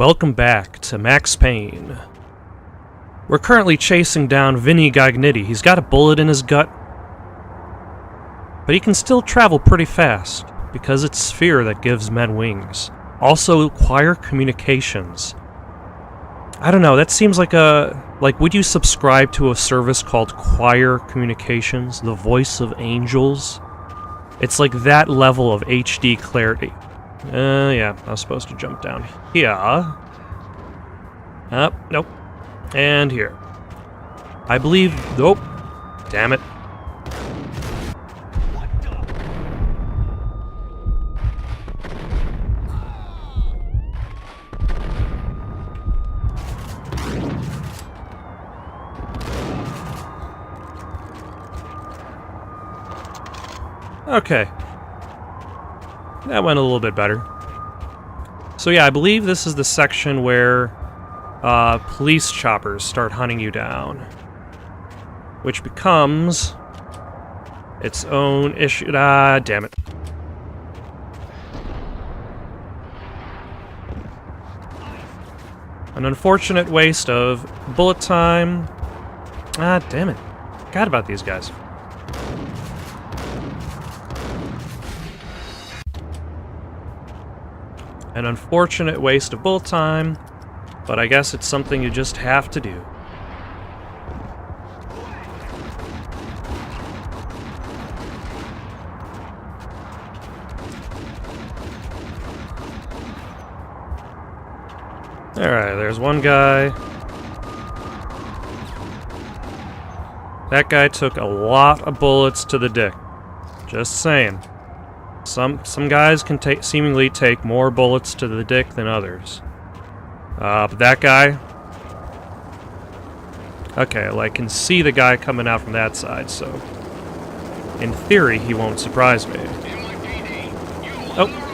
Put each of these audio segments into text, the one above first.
Welcome back to Max Payne. We're currently chasing down Vinny Gagnetti. He's got a bullet in his gut, but he can still travel pretty fast, because it's fear that gives men wings. Also, choir communications. I don't know, that seems like would you subscribe to a service called Choir Communications, the voice of angels? It's like that level of HD clarity. Yeah, I was supposed to jump down here. Nope. And here. I believe... Nope. Damn it. Okay. That went a little bit better. So yeah, I believe this is the section where police choppers start hunting you down, which becomes its own issue. Damn it. An unfortunate waste of bullet time. Damn it. Forgot about these guys. An unfortunate waste of bullet time, but I guess it's something you just have to do. Alright, there's one guy. That guy took a lot of bullets to the dick. Just saying. Some guys can seemingly take more bullets to the dick than others. But that guy... Okay, well, I can see the guy coming out from that side, so... In theory, he won't surprise me. Oh.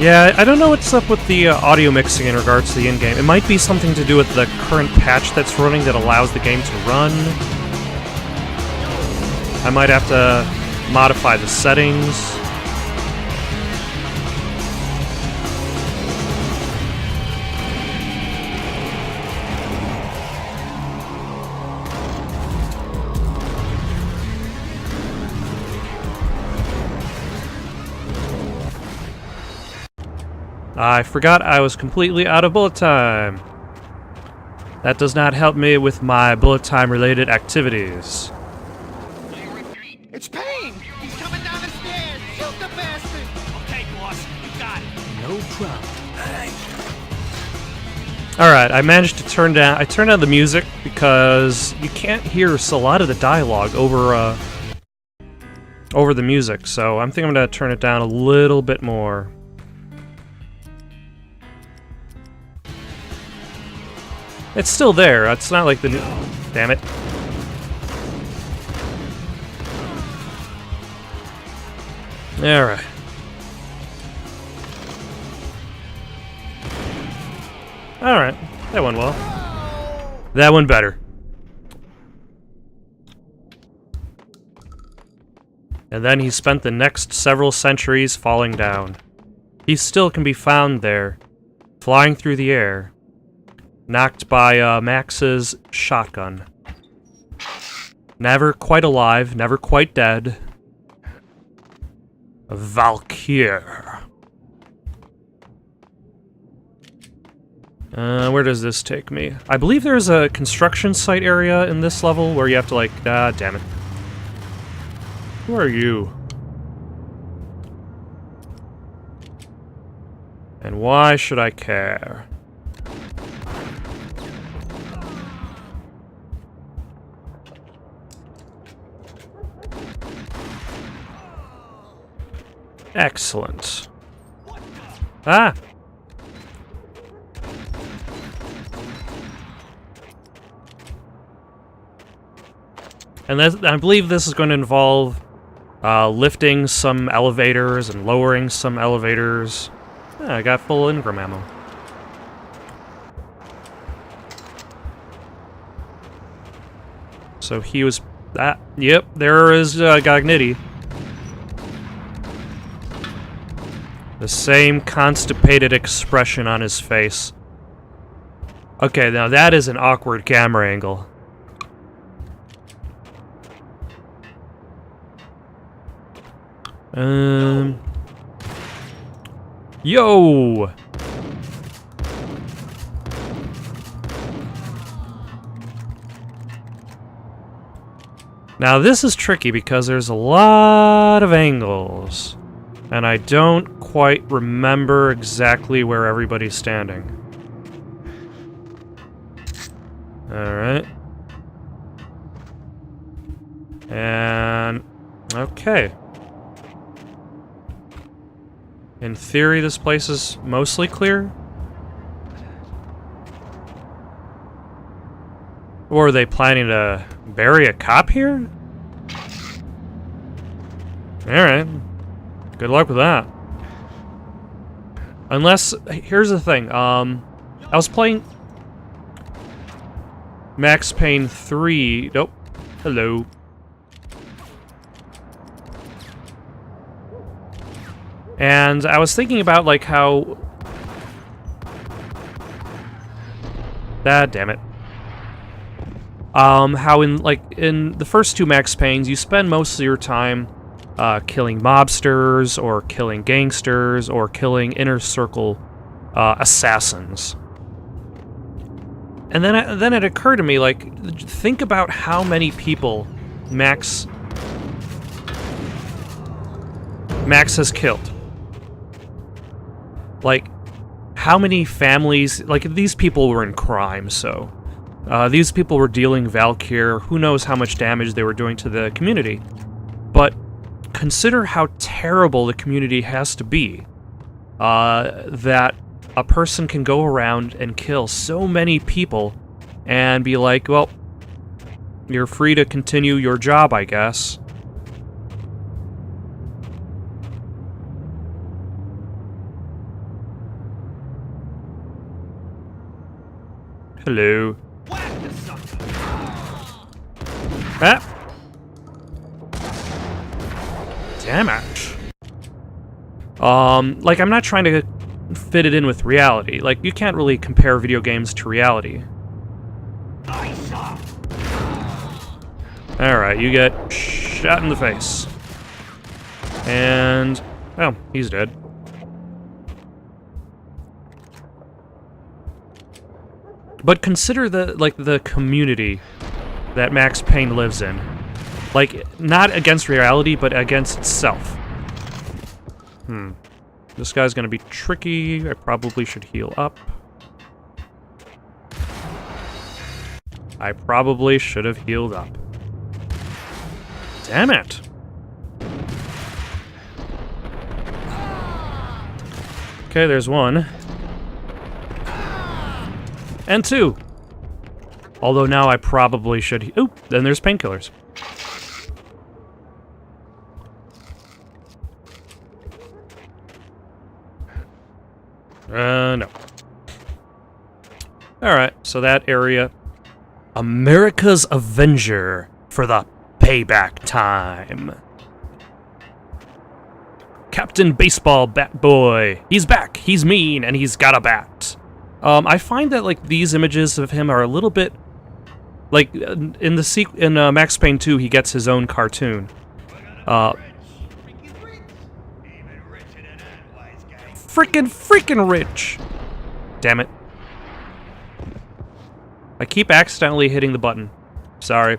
Yeah, I don't know what's up with the audio mixing in regards to the in-game. It might be something to do with the current patch that's running that allows the game to run. I might have to modify the settings. I forgot I was completely out of bullet time. That does not help me with my bullet time related activities. It's Payne! He's coming down the stairs! Shoot the bastard! Okay, boss, you got it. No problem. Alright, I managed to turn down the music because you can't hear a lot of the dialogue over the music, so I'm thinking I'm gonna turn it down a little bit more. It's still there. It's not like the new... Damn it. Alright. Alright. That went well. That went better. And then he spent the next several centuries falling down. He still can be found there, flying through the air. Knocked by Max's shotgun. Never quite alive, never quite dead. Valkyr. Where does this take me? I believe there's a construction site area in this level where you have to like... damn it. Who are you? And why should I care? Excellent. Ah! And I believe this is going to involve lifting some elevators and lowering some elevators. Yeah, I got full engram ammo. So he was... that. Yep, there is Gognitti. The same constipated expression on his face. Okay, now that is an awkward camera angle. Yo! Now this is tricky because there's a lot of angles, and I don't quite remember exactly where everybody's standing. Alright. And... okay. In theory, this place is mostly clear. Or are they planning to bury a cop here? Alright. Good luck with that. Unless... here's the thing, I was playing... Max Payne 3... nope. Hello. And I was thinking about, like, how... ah, damn it. How in the first two Max Paynes, you spend most of your time killing mobsters, or killing gangsters, or killing inner circle assassins. And then it occurred to me, like, think about how many people Max has killed. Like, how many families... like, these people were in crime, so... these people were dealing Valkyr. Who knows how much damage they were doing to the community. But consider how terrible the community has to be. That a person can go around and kill so many people and be like, well, you're free to continue your job, I guess. Hello. Ah! Damn it. Like, I'm not trying to fit it in with reality. Like, you can't really compare video games to reality. Alright, you get shot in the face. And... oh, he's dead. But consider the community that Max Payne lives in. Like, not against reality, but against itself. This guy's gonna be tricky. I probably should heal up. I probably should have healed up. Damn it! Okay, there's one. And two. Although now I probably should... oop, then there's painkillers. No. Alright, so that area. America's Avenger for the payback time. Captain Baseball Bat Boy. He's back. He's mean, and he's got a bat. I find that, like, these images of him are a little bit... like, in Max Payne 2, he gets his own cartoon. Freaking rich! Damn it. I keep accidentally hitting the button. Sorry.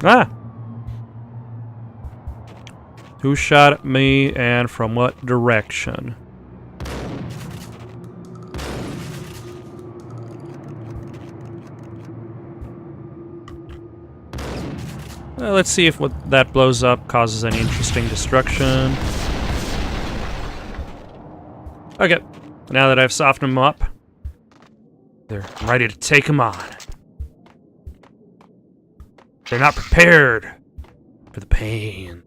Ah! Who shot at me, and from what direction? Let's see if what that blows up causes any interesting destruction. Okay, now that I've softened them up, they're ready to take them on. They're not prepared for the pain.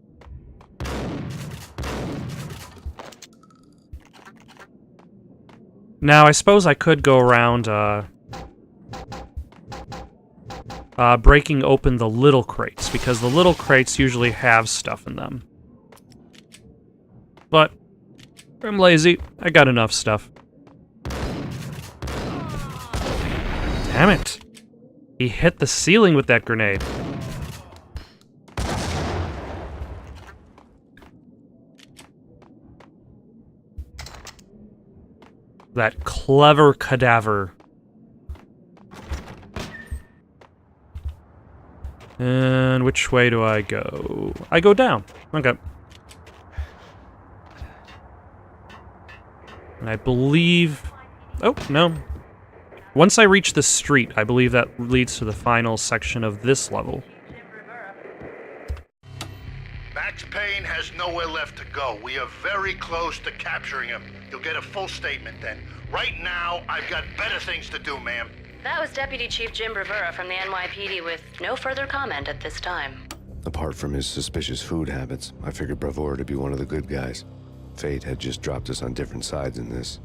Now, I suppose I could go around, breaking open the little crates, because the little crates usually have stuff in them. But I'm lazy. I got enough stuff. Damn it! He hit the ceiling with that grenade. That clever cadaver. And which way do I go? I go down. Okay. And I believe... Oh, no. Once I reach the street, I believe that leads to the final section of this level. Max Payne has nowhere left to go. We are very close to capturing him. You'll get a full statement then. Right now, I've got better things to do, ma'am. That was Deputy Chief Jim Rivera from the NYPD with no further comment at this time. Apart from his suspicious food habits, I figured Bravura to be one of the good guys. Fate had just dropped us on different sides in this.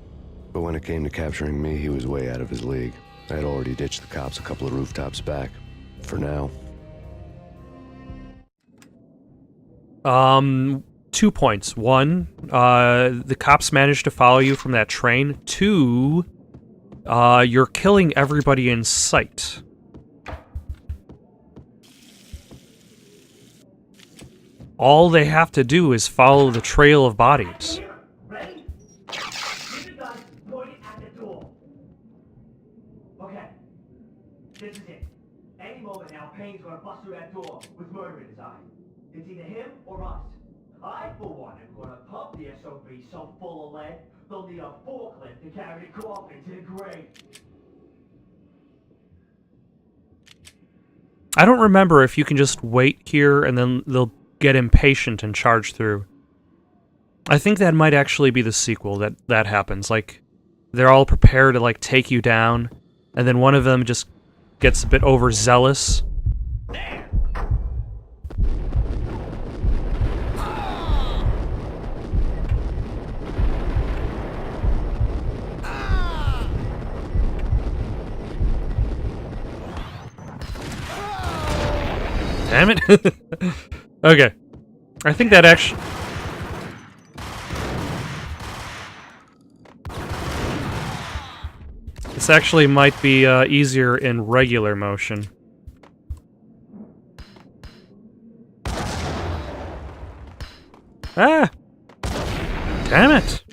But when it came to capturing me, he was way out of his league. I had already ditched the cops a couple of rooftops back. For now. 2 points. 1, the cops managed to follow you from that train. 2, you're killing everybody in sight. All they have to do is follow the trail of bodies. Ready? Keep your guns pointed at the door. Okay. This is it. Any moment now, Payne's gonna bust through that door with murder in his eye. It's either him or us. I, for one, am gonna pump the SOB so full of lead, they'll need a forklift to carry the coffin to the grave. I don't remember if you can just wait here and then they'll get impatient and charge through. I think that might actually be the sequel that happens. Like, they're all prepared to, like, take you down, and then one of them just gets a bit overzealous. Damn it. Okay. I think that actually... This actually might be easier in regular motion. Ah! Damn it!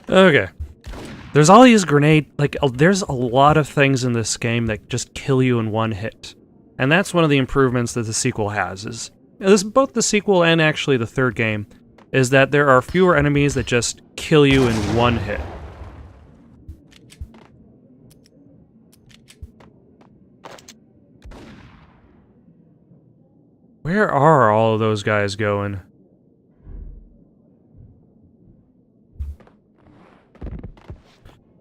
Okay. There's all these grenade... Like, there's a lot of things in this game that just kill you in one hit. And that's one of the improvements that the sequel has, is... both the sequel and actually the third game, is that there are fewer enemies that just kill you in one hit. Where are all of those guys going?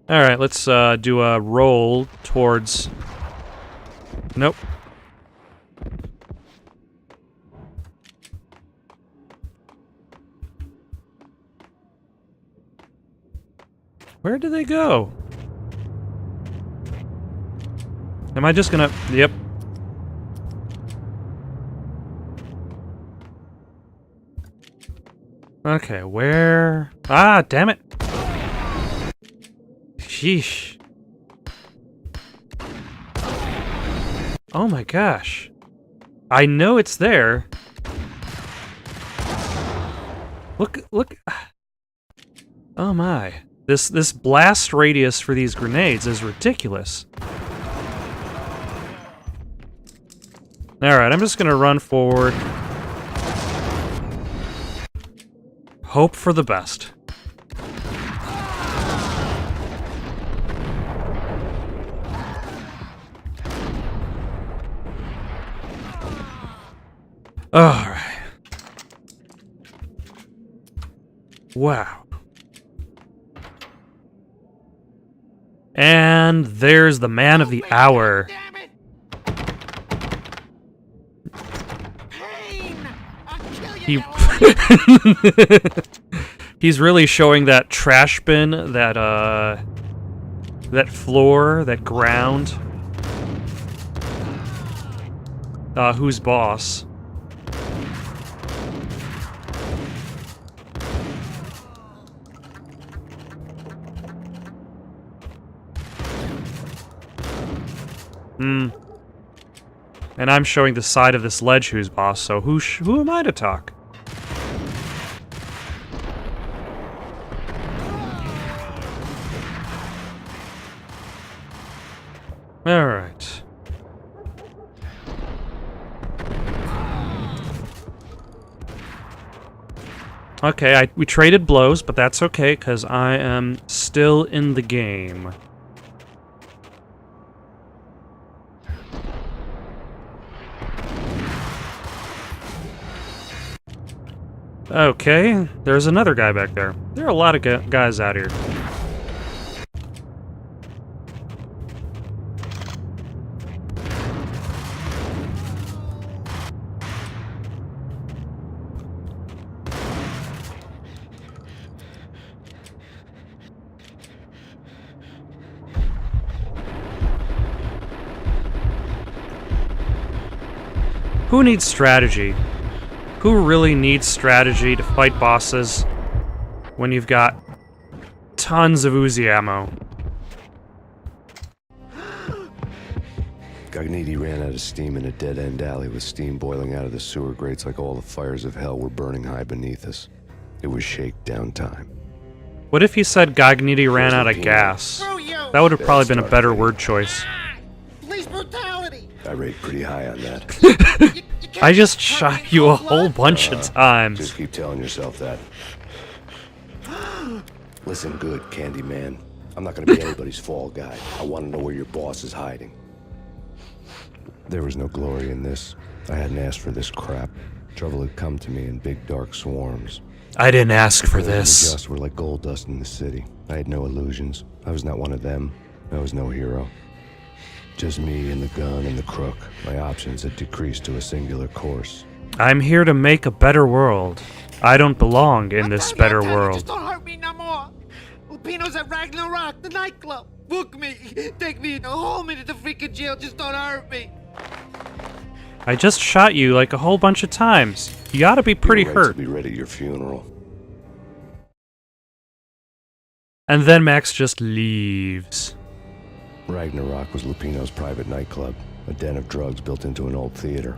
Alright, let's do a roll towards... Nope. Where did they go? Am I just gonna... Yep. Okay, where... Ah, damn it! Sheesh. Oh my gosh. I know it's there. Look. Oh my. This blast radius for these grenades is ridiculous. Alright, I'm just gonna run forward. Hope for the best. Alright. Wow. And there's the man of the hour. Damn it! He he's really showing that trash bin, that floor, that ground. Who's boss? And I'm showing the side of this ledge who's boss, so who am I to talk? Alright. Okay, we traded blows, but that's okay, because I am still in the game. Okay, there's another guy back there. There are a lot of guys out here. Who needs strategy? Who really needs strategy to fight bosses when you've got tons of Uzi ammo? Gagniti ran out of steam in a dead-end alley with steam boiling out of the sewer grates like all the fires of hell were burning high beneath us. It was shakedown time. What if he said Gagniti ran out of gas? That would have probably been a better word choice. Police brutality! I rate pretty high on that. I just shot you a whole bunch of times. Just keep telling yourself that. Listen good, Candyman. I'm not gonna be anybody's fall guy. I want to know where your boss is hiding. There was no glory in this. I hadn't asked for this crap. Trouble had come to me in big dark swarms. I didn't ask for The this. just were like gold dust in the city. I had no illusions. I was not one of them. I was no hero. Just me and the gun and the crook. My options had decreased to a singular course. I'm here to make a better world. I don't belong in this better world. Just don't hurt me no more. Lupino's at Ragnarok, the nightclub. Book me. Take me hold me to the freaking jail. Just don't hurt me. I just shot you like a whole bunch of times. You gotta be pretty You're right hurt. to be ready at your funeral. And then Max just leaves. Ragnarok was Lupino's private nightclub, a den of drugs built into an old theater.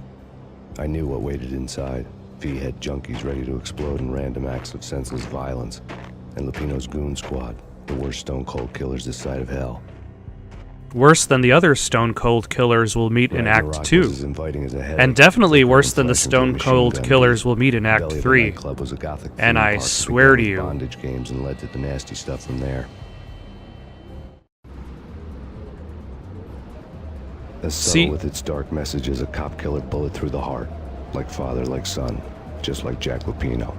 I knew what waited inside. V-head junkies ready to explode in random acts of senseless violence. And Lupino's goon squad, the worst stone-cold killers this side of hell. Worse than the other Stone Cold Killers we'll meet in Act Ragnarok 2. was as inviting as a headache, And definitely except for worse than the flesh and Stone machine Cold gun Killers beef. we'll meet in The Act belly of the 3. nightclub was a gothic And theme I park that swear began to with you, bondage games and led to the nasty stuff from there. As See- subtle with its dark message as a cop killer bullet through the heart. Like father, like son. Just like Jack Lupino.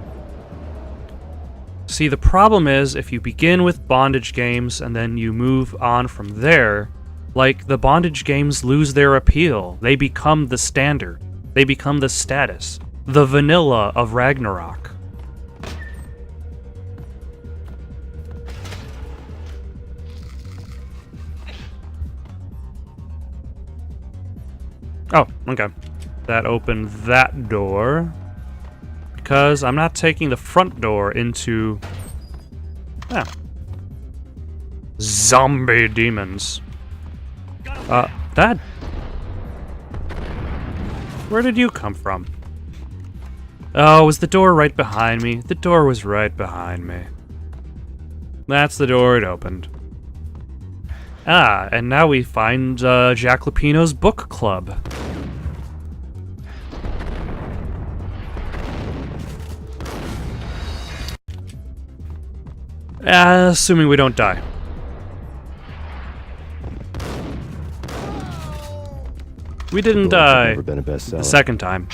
See, the problem is, if you begin with bondage games and then you move on from there, like, the bondage games lose their appeal. They become the standard. They become the status. The vanilla of Ragnarok. Oh, okay. That opened that door. Because I'm not taking the front door into... zombie demons. Dad? Where did you come from? Oh, was the door right behind me? The door was right behind me. That's the door it opened. Ah, and now we find Jack Lupino's book club. Assuming we don't die. We didn't Bullets have die never been a bestseller. the second time.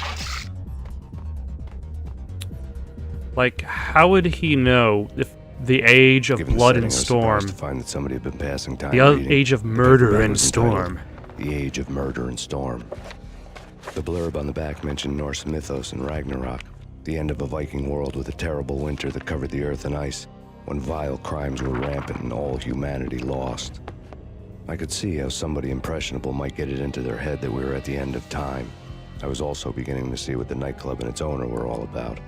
Like, how would he know if the age of Given the blood setting, and I was storm, surprised to find that somebody had been passing time the reading. age of The murder paperback and was entitled storm? The Age of Murder and Storm. The blurb on the back mentioned Norse mythos and Ragnarok. The end of a Viking world with a terrible winter that covered the earth in ice, when vile crimes were rampant and all humanity lost. I could see how somebody impressionable might get it into their head that we were at the end of time. I was also beginning to see what the nightclub and its owner were all about.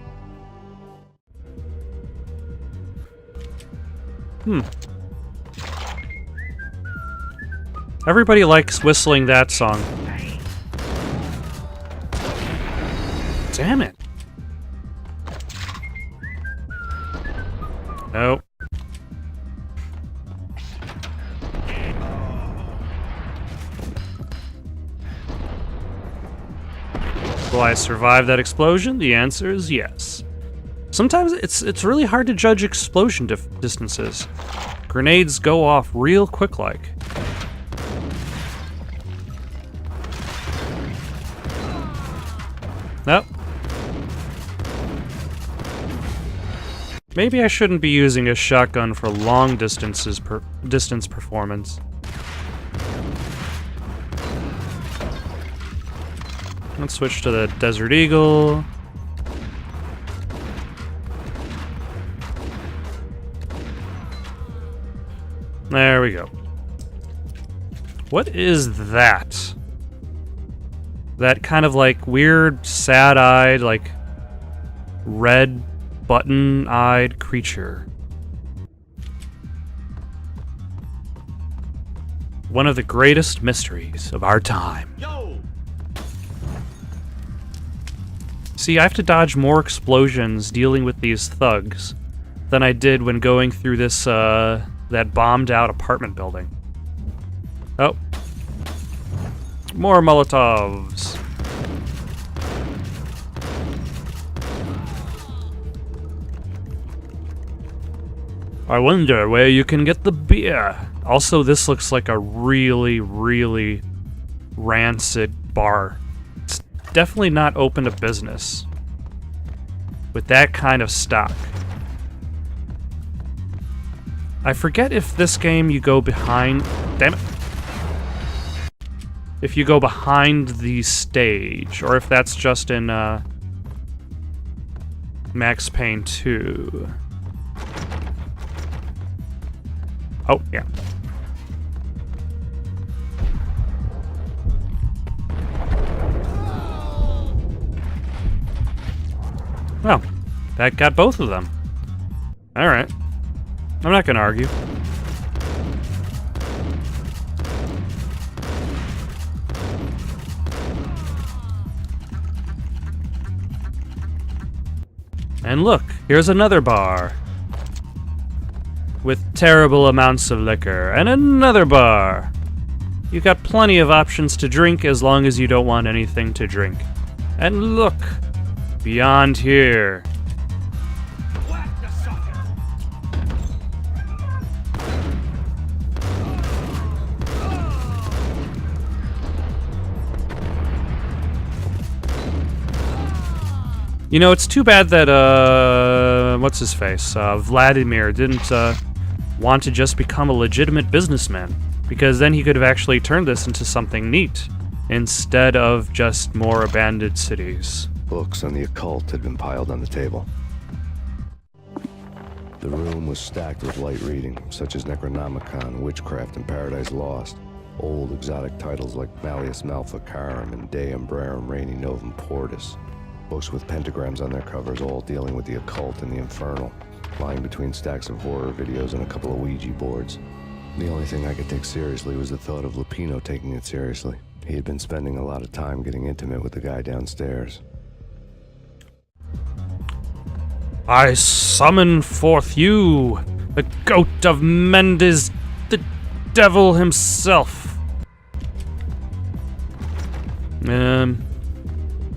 Everybody likes whistling that song. Damn it. Nope. Will I survive that explosion? The answer is yes. Sometimes it's really hard to judge explosion distances. Grenades go off real quick like. Nope. Maybe I shouldn't be using a shotgun for long distance performance. Let's switch to the Desert Eagle. There we go. What is that? That kind of like weird, sad-eyed, like red button-eyed creature. One of the greatest mysteries of our time. Yo! See, I have to dodge more explosions dealing with these thugs than I did when going through this, that bombed-out apartment building. Oh. More Molotovs. I wonder where you can get the beer. Also, this looks like a really, really rancid bar. It's definitely not open to business with that kind of stock. I forget if this game you go behind... Damn it. If you go behind the stage, or if that's just in Max Payne 2. Oh, yeah. Well, that got both of them. Alright. I'm not gonna argue. And look, here's another bar. With terrible amounts of liquor. And another bar. You got plenty of options to drink as long as you don't want anything to drink. And look, beyond here. You know, it's too bad that, what's his face? Vladimir didn't, want to just become a legitimate businessman. Because then he could have actually turned this into something neat, instead of just more abandoned cities. Books on the occult had been piled on the table. The room was stacked with light reading, such as Necronomicon, Witchcraft, and Paradise Lost. Old exotic titles like Malleus Maleficarum and De Umbrarum Reini Novum Portis. Books with pentagrams on their covers, all dealing with the occult and the infernal, lying between stacks of horror videos and a couple of Ouija boards. The only thing I could take seriously was the thought of Lupino taking it seriously. He had been spending a lot of time getting intimate with the guy downstairs. I summon forth you, the goat of Mendes, the devil himself.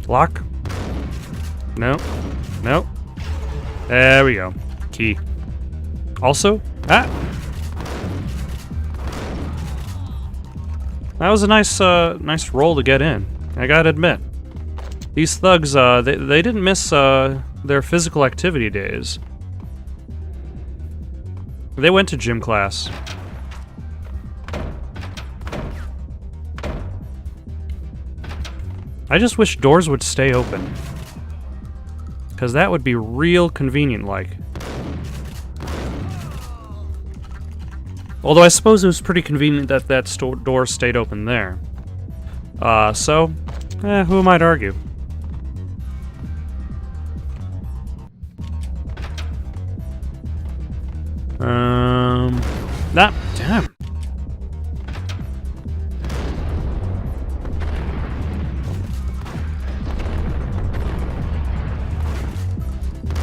Lock? No. No. There we go. Key. Also, that was a nice roll to get in. I gotta admit. These thugs, they didn't miss, their physical activity days. They went to gym class. I just wish doors would stay open. Because that would be real convenient-like. Although I suppose it was pretty convenient that that door stayed open there. Who am I to argue? Damn.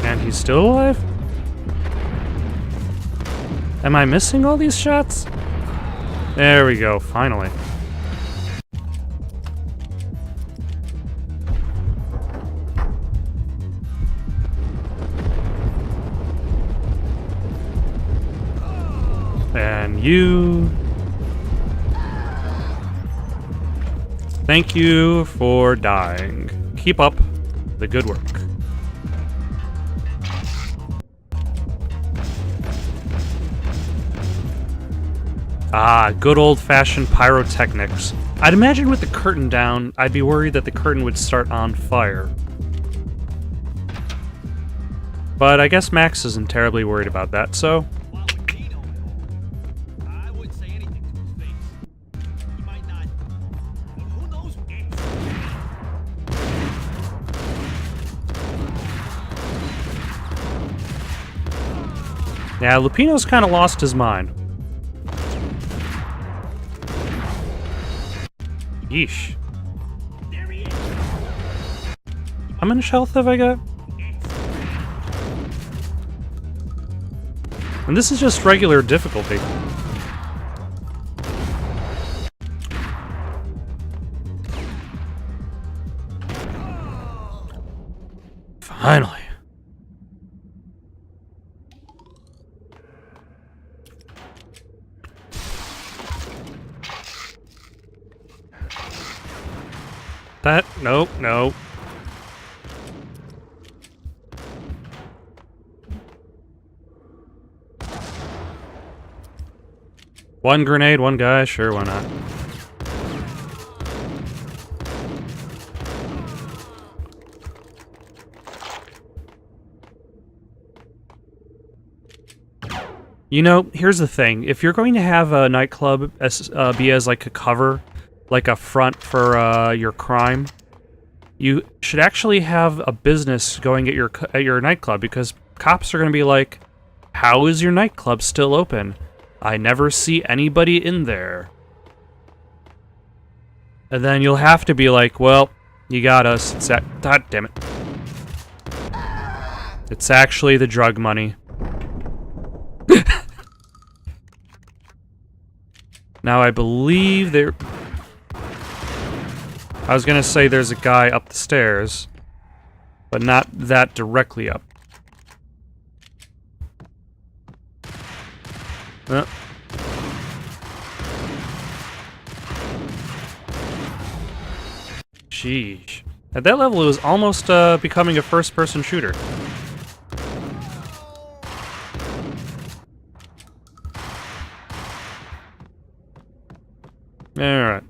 And he's still alive? Am I missing all these shots? There we go, finally. And you... Thank you for dying. Keep up the good work. Ah, good old-fashioned pyrotechnics. I'd imagine with the curtain down, I'd be worried that the curtain would start on fire. But I guess Max isn't terribly worried about that, so... I wouldn't say anything to his face. He might not, but who knows? Yeah, Lupino's kind of lost his mind. Yeesh. There he is. How much health have I got? And this is just regular difficulty. Finally. No. One grenade, one guy, sure, why not? You know, here's the thing. If you're going to have a nightclub be as like a cover, like a front for your crime, you should actually have a business going at your nightclub, because cops are going to be like, "How is your nightclub still open? I never see anybody in there." And then you'll have to be like, "Well, you got us. God damn it. It's actually the drug money." Now I believe there... I was gonna say there's a guy up the stairs, but not that directly up. Sheesh. At that level, it was almost becoming a first-person shooter. Alright.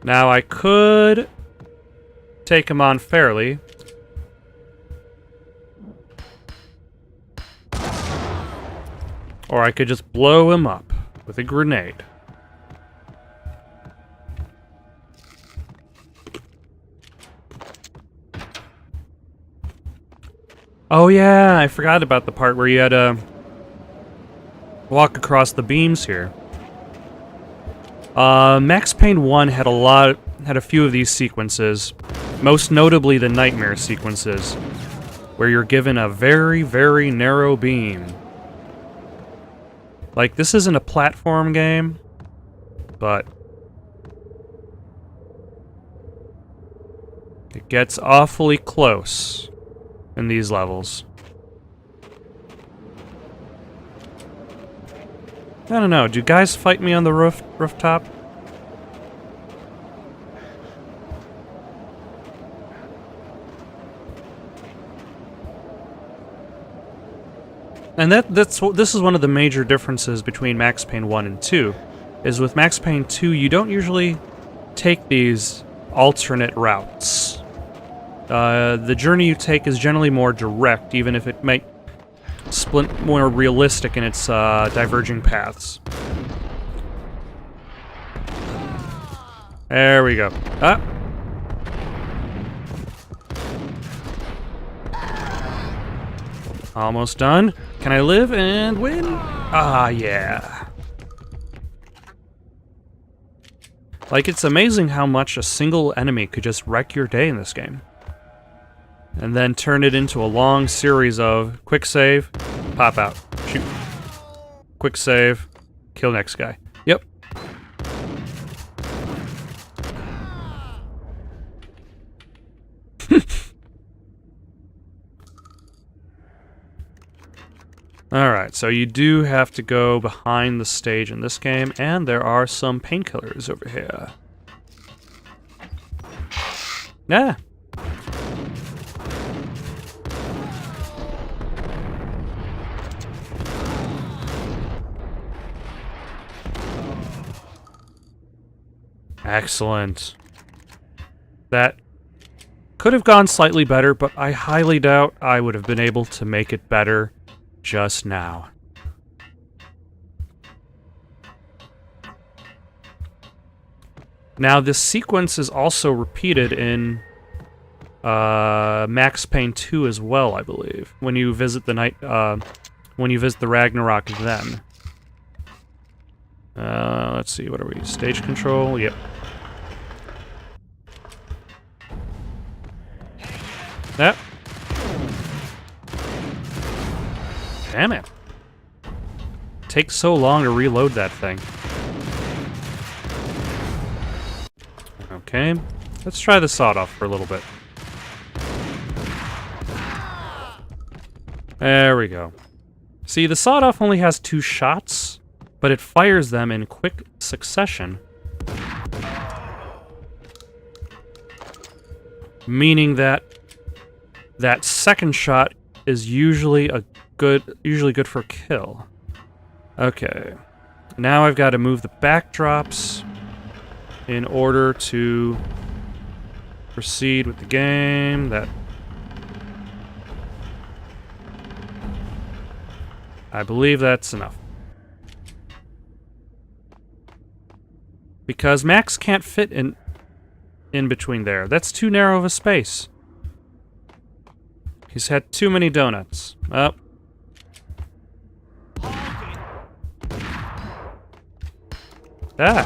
Now I could take him on fairly. Or I could just blow him up with a grenade. Oh yeah, I forgot about the part where you had to walk across the beams here. Max Payne 1 had a few of these sequences, most notably the nightmare sequences, where you're given a very, very narrow beam. Like, this isn't a platform game, but it gets awfully close in these levels. I don't know, do guys fight me on the rooftop? And this is one of the major differences between Max Payne 1 and 2, is with Max Payne 2, you don't usually take these alternate routes. The journey you take is generally more direct, even if it might split more realistic in its diverging paths. There we go. Ah. Almost done. Can I live and win? Ah, yeah. Like, it's amazing how much a single enemy could just wreck your day in this game. And then turn it into a long series of quick save, pop out, shoot. Quick save, kill next guy. Yep. Alright, so you do have to go behind the stage in this game, and there are some painkillers over here. Yeah. Excellent. That could have gone slightly better, but I highly doubt I would have been able to make it better just now. Now, this sequence is also repeated in Max Payne 2 as well, I believe. When you visit the when you visit the Ragnarok then. Let's see, what are we? Stage control? Yep. Yep. Damn it. Takes so long to reload that thing. Okay. Let's try the sawed-off for a little bit. There we go. See, the sawed-off only has 2 shots, but it fires them in quick succession. Meaning that that second shot is usually good for a kill. Okay. Now I've got to move the backdrops in order to proceed with the game. That I believe that's enough. Because Max can't fit in between there. That's too narrow of a space. He's had too many donuts. Oh. Ah.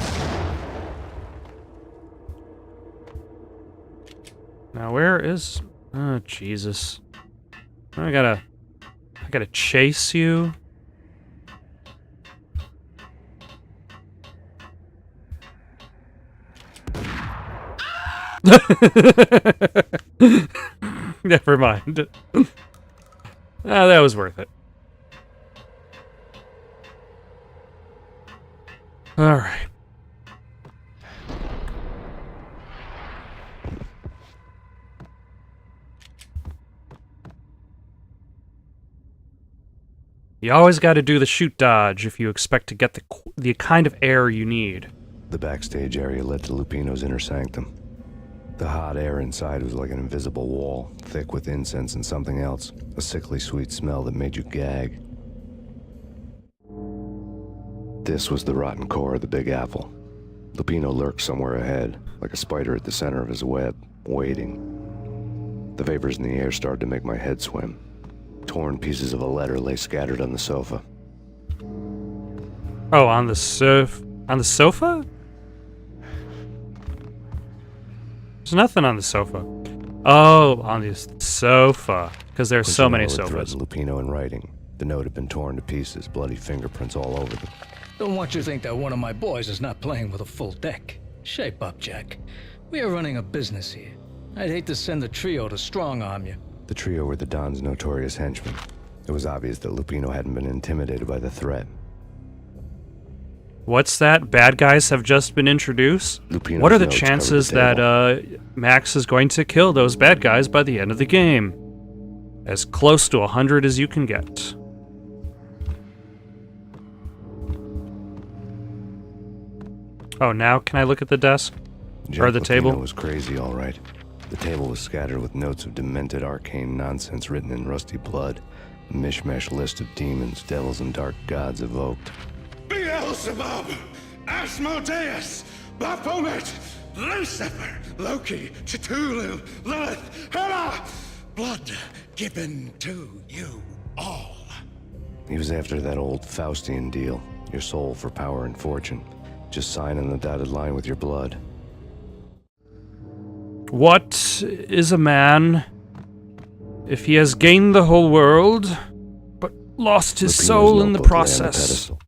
Now where is... Oh, Jesus. I gotta chase you. Never mind. Ah, that was worth it. All right. You always got to do the shoot dodge if you expect to get the kind of air you need. The backstage area led to Lupino's inner sanctum. The hot air inside was like an invisible wall, thick with incense and something else, a sickly sweet smell that made you gag. This was the rotten core of the Big Apple. Lupino lurked somewhere ahead, like a spider at the center of his web, waiting. The vapors in the air started to make my head swim. Torn pieces of a letter lay scattered on the sofa. Oh, on the sofa? There's nothing on the sofa. Oh, on the sofa. Because there's so many sofas. Lupino in writing. The note had been torn to pieces, bloody fingerprints all over them. Don't want you to think that one of my boys is not playing with a full deck. Shape up, Jack. We are running a business here. I'd hate to send the trio to strong-arm you. The trio were the Don's notorious henchmen. It was obvious that Lupino hadn't been intimidated by the threat. What's that? Bad guys have just been introduced? Lupino's what are the notes chances covered the that Max is going to kill those bad guys by the end of the game? As close to 100 as you can get. Oh, now can I look at the desk? Jack or the Lupino table? Was crazy, all right. The table was scattered with notes of demented arcane nonsense written in rusty blood, a mishmash list of demons, devils, and dark gods evoked. Beelzebub, Asmodeus, Baphomet, Lucifer, Loki, Cthulhu, Lilith, Hela, blood given to you all. He was after that old Faustian deal, your soul for power and fortune. Just sign on the dotted line with your blood. What is a man if he has gained the whole world, but lost his Lupino's soul in the notebook lay on the process? pedestal.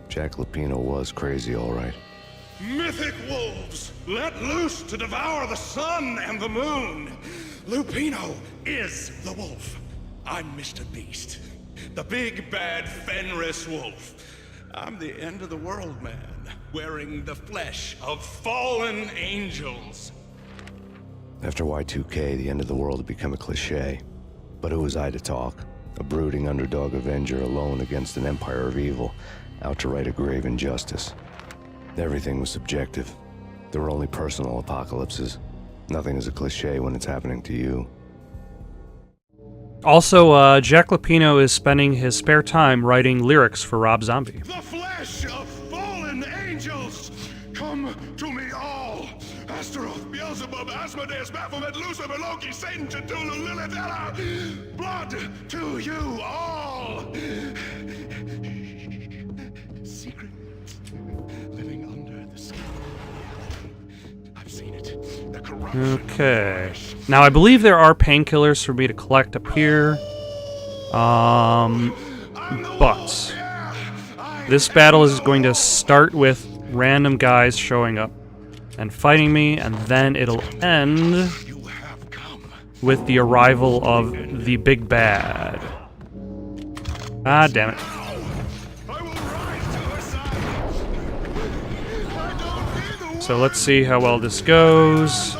Jack Lupino was crazy, all right. Mythic wolves, let loose to devour the sun and the moon. Lupino is the wolf. I'm Mr. Beast, the big bad Fenris wolf. I'm the end of the world man, wearing the flesh of fallen angels. After Y2K, the end of the world had become a cliche. But who was I to talk? A brooding underdog avenger alone against an empire of evil, out to right a grave injustice. Everything was subjective. There were only personal apocalypses. Nothing is a cliche when it's happening to you. Also, Jack Lupino is spending his spare time writing lyrics for Rob Zombie. The flesh of fallen angels, come to me all. Astaroth, Beelzebub, Asmodeus, Baphomet, Lucifer, Loki, Satan, Cthulhu, Lilith, Hela, blood to you all. Secret living under the skin. I've seen it. The corruption. Okay. Now, I believe there are painkillers for me to collect up here. But this battle is going to start with random guys showing up and fighting me, and then it'll end with the arrival of the big bad. Ah, damn it. So let's see how well this goes.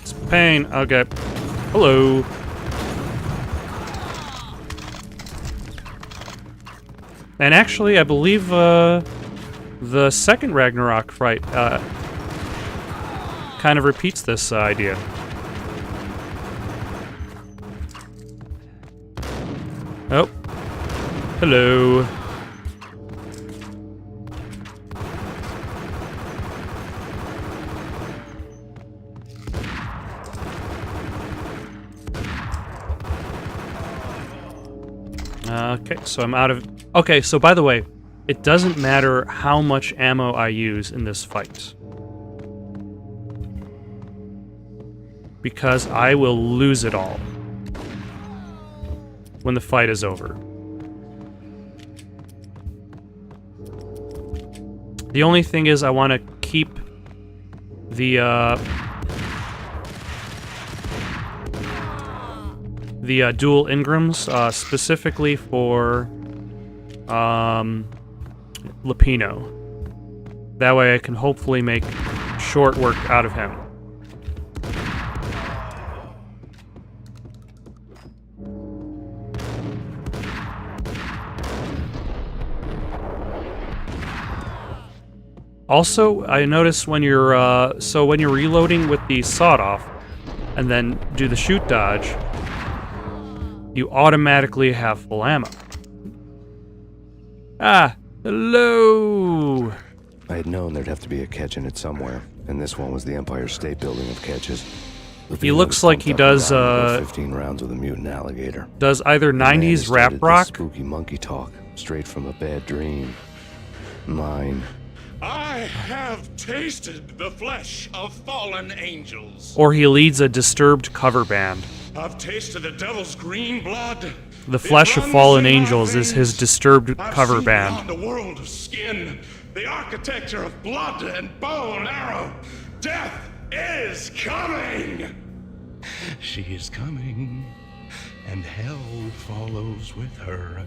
It's Payne. Okay. Hello. And actually, I believe the second Ragnarok fight kind of repeats this idea. Oh. Hello. Okay, so I'm out of... Okay, so by the way, it doesn't matter how much ammo I use in this fight, because I will lose it all when the fight is over. The only thing is I want to keep the dual Ingrams, specifically for Lupino. That way I can hopefully make short work out of him. Also, I noticed when you're when you're reloading with the sawed-off and then do the shoot dodge, you automatically have full ammo. Ah, hello! I had known there'd have to be a catch in it somewhere, and this one was the Empire State Building of catches. He looks like he does 15 rounds with a mutant alligator. Does either The man 90s who rap started rock? this spooky monkey talk, straight from a bad dream. Mine. I have tasted the flesh of fallen angels. Or he leads a Disturbed cover band. I've tasted the devil's green blood. The Flesh of Fallen Angels is his Disturbed cover band. I've seen beyond the world of skin, the architecture of blood and bow and arrow. Death is coming. She is coming, and hell follows with her.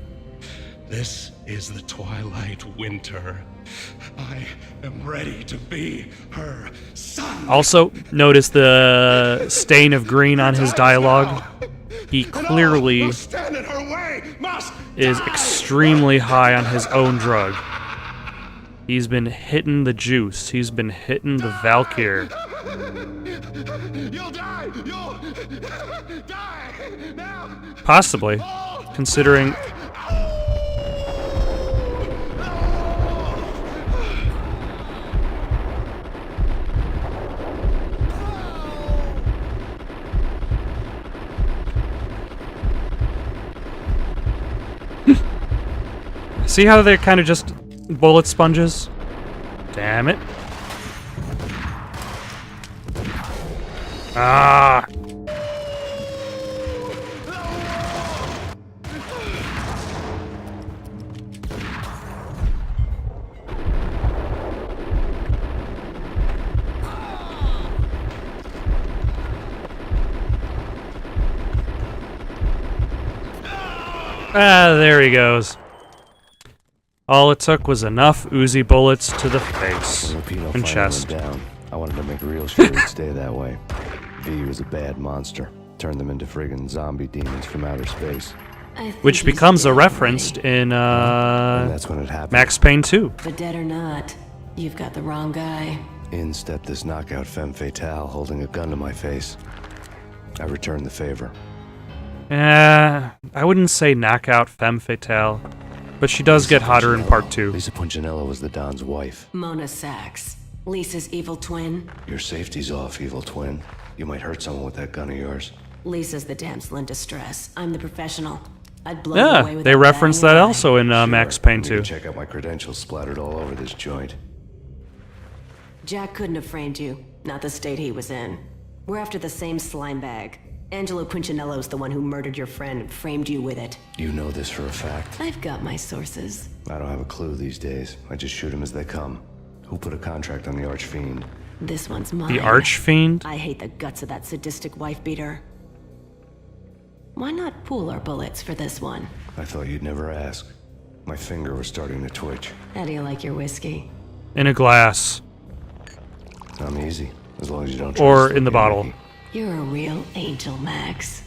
This is the twilight winter. I am ready to be her son. Also, notice the stain of green on his dialogue. He clearly is extremely high on his own drug. He's been hitting the juice. He's been hitting the Valkyr. You'll die! You'll die! Now! Possibly, considering... See how they're kind of just bullet sponges? Damn it. Ah! Ah, there he goes. All it took was enough Uzi bullets to the face When Lupino and finally chest. went down, I wanted to make real sure he'd stay that way. V was a bad monster. Turned them into friggin' zombie demons from outer space. Which becomes a reference in And that's when it happened. Max Payne 2. But dead or not, you've got the wrong guy. In stepped this knockout femme fatale holding a gun to my face. I returned the favor. I wouldn't say knockout femme fatale, but she does get hotter in part 2. Lisa Punchinello was the Don's wife. Mona Sachs, Lisa's evil twin. Your safety's off, evil twin. You might hurt someone with that gun of yours. Lisa's the damsel in distress. I'm the professional. I'd blow you away Yeah, without they reference batting that an eye. also in Max Payne You 2. can check out my credentials splattered all over this joint. Jack couldn't have framed you. Not the state he was in. We're after the same slime bag. Angelo Punchinello's the one who murdered your friend and framed you with it. You know this for a fact. I've got my sources. I don't have a clue these days. I just shoot them as they come. Who put a contract on the Archfiend? This one's mine. The Archfiend? I hate the guts of that sadistic wife beater. Why not pool our bullets for this one? I thought you'd never ask. My finger was starting to twitch. How do you like your whiskey? In a glass. I'm easy, as long as you don't try Or to in the slip me bottle. Mickey. You're a real angel, Max.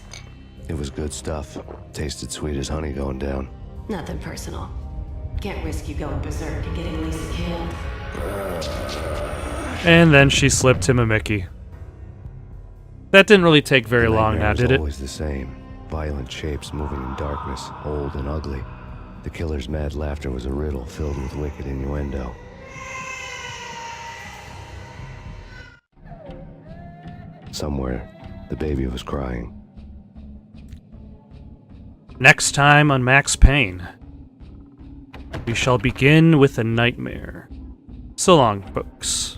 It was good stuff. Tasted sweet as honey going down. Nothing personal. Can't risk you going berserk and getting Lisa killed. And then she slipped him a Mickey. That didn't really take very The long nightmare now, was did it? always the same. Violent shapes moving in darkness, old and ugly. The killer's mad laughter was a riddle filled with wicked innuendo. Somewhere, the baby was crying. Next time on Max Payne, we shall begin with a nightmare. So long, folks.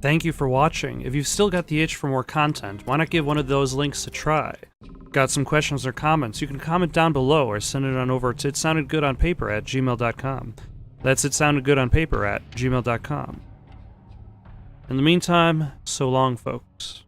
Thank you for watching. If you've still got the itch for more content, why not give one of those links a try? Got some questions or comments? You can comment down below or send it on over to itsoundedgoodonpaper@gmail.com. That's itsoundedgoodonpaper@gmail.com. In the meantime, so long, folks.